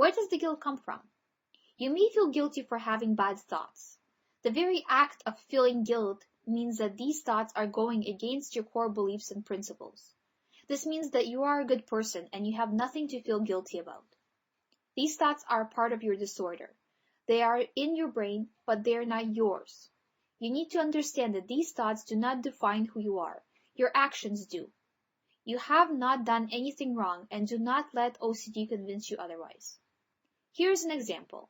Where does the guilt come from? You may feel guilty for having bad thoughts. The very act of feeling guilt means that these thoughts are going against your core beliefs and principles. This means that you are a good person and you have nothing to feel guilty about. These thoughts are part of your disorder. They are in your brain, but they are not yours. You need to understand that these thoughts do not define who you are. Your actions do. You have not done anything wrong, and do not let OCD convince you otherwise. Here's an example.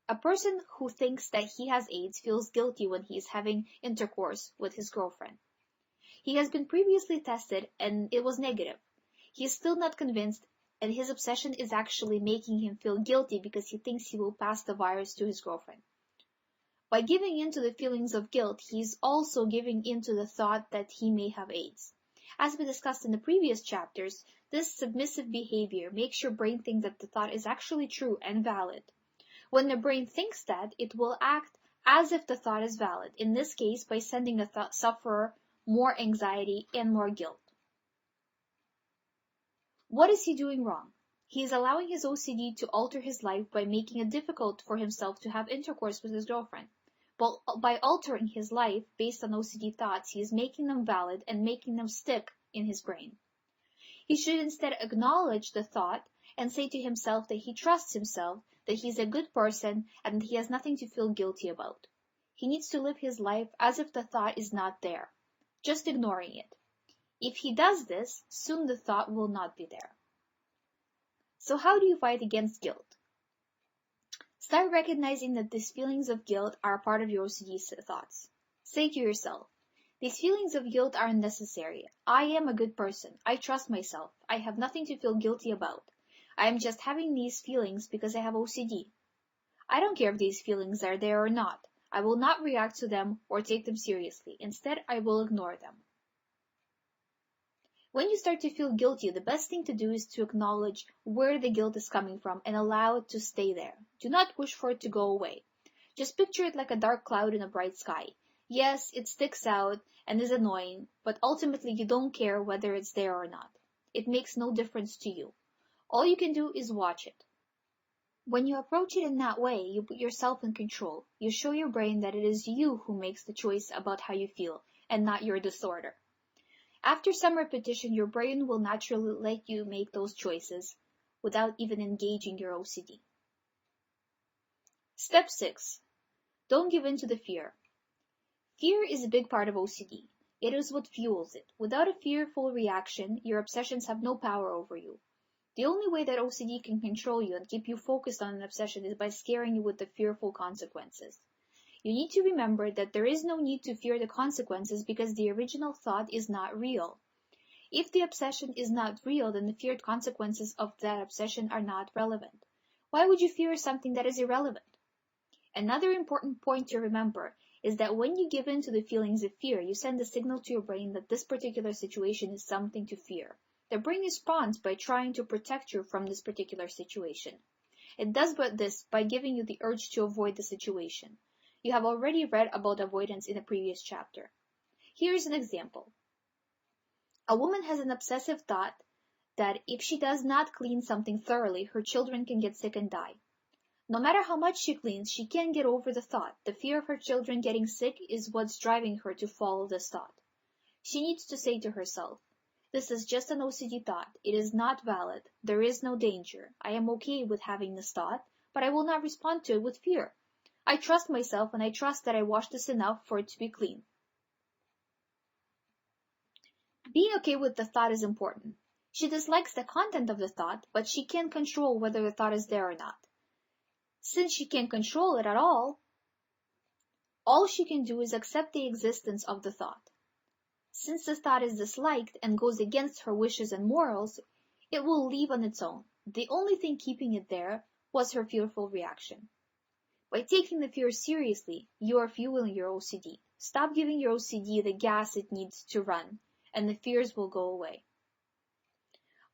A person who thinks that he has AIDS feels guilty when he is having intercourse with his girlfriend. He has been previously tested and it was negative. He is still not convinced, and his obsession is actually making him feel guilty because he thinks he will pass the virus to his girlfriend. By giving in to the feelings of guilt, he is also giving in to the thought that he may have AIDS. As we discussed in the previous chapters, this submissive behavior makes your brain think that the thought is actually true and valid. When the brain thinks that, it will act as if the thought is valid, in this case by sending the sufferer more anxiety and more guilt. What is he doing wrong? He is allowing his OCD to alter his life by making it difficult for himself to have intercourse with his girlfriend. But by altering his life based on OCD thoughts, he is making them valid and making them stick in his brain. He should instead acknowledge the thought and say to himself that he trusts himself, that he is a good person, and that he has nothing to feel guilty about. He needs to live his life as if the thought is not there, just ignoring it. If he does this, soon the thought will not be there. So how do you fight against guilt? Start recognizing that these feelings of guilt are part of your OCD thoughts. Say to yourself, these feelings of guilt are unnecessary. I am a good person. I trust myself. I have nothing to feel guilty about. I am just having these feelings because I have OCD. I don't care if these feelings are there or not. I will not react to them or take them seriously. Instead, I will ignore them. When you start to feel guilty, the best thing to do is to acknowledge where the guilt is coming from and allow it to stay there. Do not push for it to go away. Just picture it like a dark cloud in a bright sky. Yes, it sticks out and is annoying, but ultimately you don't care whether it's there or not. It makes no difference to you. All you can do is watch it. When you approach it in that way, you put yourself in control. You show your brain that it is you who makes the choice about how you feel, and not your disorder. After some repetition, your brain will naturally let you make those choices without even engaging your OCD. Step 6. Don't give in to the fear. Fear is a big part of OCD. It is what fuels it. Without a fearful reaction, your obsessions have no power over you. The only way that OCD can control you and keep you focused on an obsession is by scaring you with the fearful consequences. You need to remember that there is no need to fear the consequences because the original thought is not real. If the obsession is not real, then the feared consequences of that obsession are not relevant. Why would you fear something that is irrelevant? Another important point to remember is that when you give in to the feelings of fear, you send a signal to your brain that this particular situation is something to fear. The brain responds by trying to protect you from this particular situation. It does this by giving you the urge to avoid the situation. You have already read about avoidance in a previous chapter. Here is an example. A woman has an obsessive thought that if she does not clean something thoroughly, her children can get sick and die. No matter how much she cleans, she can't get over the thought. The fear of her children getting sick is what's driving her to follow this thought. She needs to say to herself, this is just an OCD thought. It is not valid. There is no danger. I am okay with having this thought, but I will not respond to it with fear. I trust myself and I trust that I washed this enough for it to be clean. Being okay with the thought is important. She dislikes the content of the thought, but she can't control whether the thought is there or not. Since she can't control it at all she can do is accept the existence of the thought. Since the thought is disliked and goes against her wishes and morals, it will leave on its own. The only thing keeping it there was her fearful reaction. By taking the fear seriously, you are fueling your OCD. Stop giving your OCD the gas it needs to run, and the fears will go away.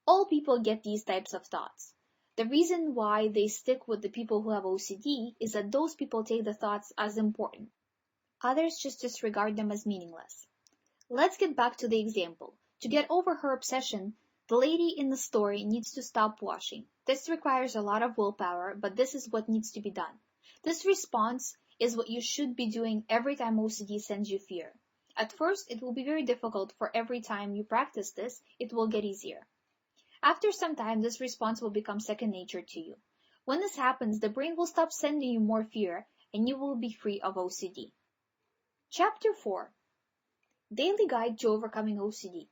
All people get these types of thoughts. The reason why they stick with the people who have OCD is that those people take the thoughts as important. Others just disregard them as meaningless. Let's get back to the example. To get over her obsession, the lady in the story needs to stop washing. This requires a lot of willpower, but this is what needs to be done. This response is what you should be doing every time OCD sends you fear. At first, it will be very difficult. For every time you practice this, it will get easier. After some time, this response will become second nature to you. When this happens, the brain will stop sending you more fear, and you will be free of OCD. Chapter 4. Daily Guide to Overcoming OCD.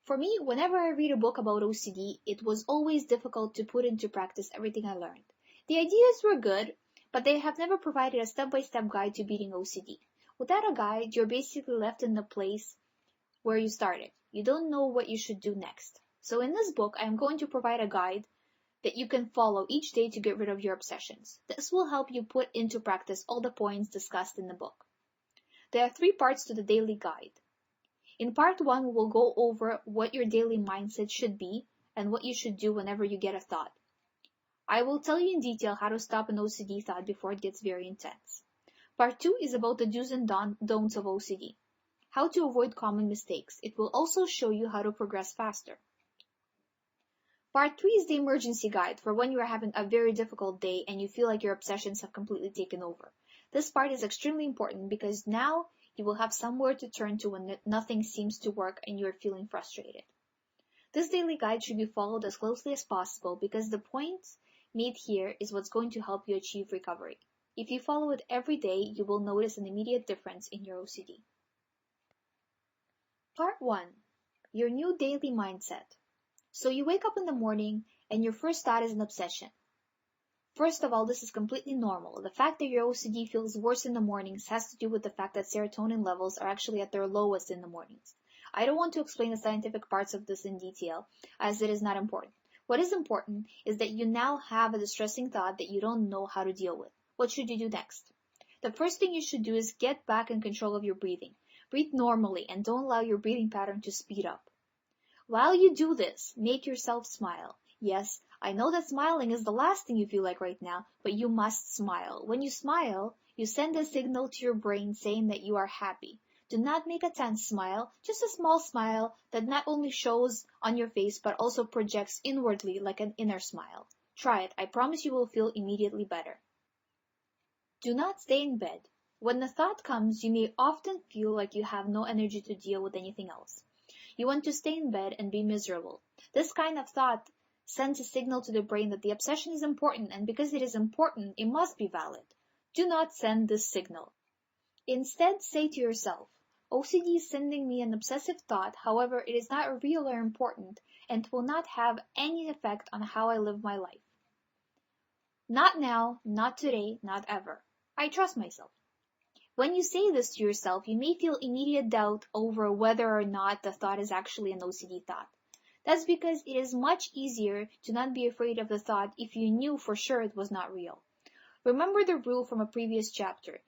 For me, whenever I read a book about OCD, it was always difficult to put into practice everything I learned. The ideas were good, but they have never provided a step-by-step guide to beating OCD. Without a guide, you're basically left in the place where you started. You don't know what you should do next. So in this book, I am going to provide a guide that you can follow each day to get rid of your obsessions. This will help you put into practice all the points discussed in the book. There are 3 parts to the daily guide. In part 1, we will go over what your daily mindset should be and what you should do whenever you get a thought. I will tell you in detail how to stop an OCD thought before it gets very intense. Part 2 is about the do's and don'ts of OCD, how to avoid common mistakes. It will also show you how to progress faster. Part 3 is the emergency guide for when you are having a very difficult day and you feel like your obsessions have completely taken over. This part is extremely important because now you will have somewhere to turn to when nothing seems to work and you are feeling frustrated. This daily guide should be followed as closely as possible because the points made here is what's going to help you achieve recovery. If you follow it every day, you will notice an immediate difference in your OCD. Part 1. Your new daily mindset. So you wake up in the morning and your first thought is an obsession. First of all, this is completely normal. The fact that your OCD feels worse in the mornings has to do with the fact that serotonin levels are actually at their lowest in the mornings. I don't want to explain the scientific parts of this in detail, as it is not important. What is important is that you now have a distressing thought that you don't know how to deal with. What should you do next? The first thing you should do is get back in control of your breathing. Breathe normally and don't allow your breathing pattern to speed up. While you do this, make yourself smile. Yes, I know that smiling is the last thing you feel like right now, but you must smile. When you smile, you send a signal to your brain saying that you are happy. Do not make a tense smile, just a small smile that not only shows on your face but also projects inwardly like an inner smile. Try it. I promise you will feel immediately better. Do not stay in bed. When the thought comes, you may often feel like you have no energy to deal with anything else. You want to stay in bed and be miserable. This kind of thought sends a signal to the brain that the obsession is important, and because it is important, it must be valid. Do not send this signal. Instead, say to yourself, OCD is sending me an obsessive thought, however, it is not real or important, and will not have any effect on how I live my life. Not now, not today, not ever. I trust myself. When you say this to yourself, you may feel immediate doubt over whether or not the thought is actually an OCD thought. That's because it is much easier to not be afraid of the thought if you knew for sure it was not real. Remember the rule from a previous chapter.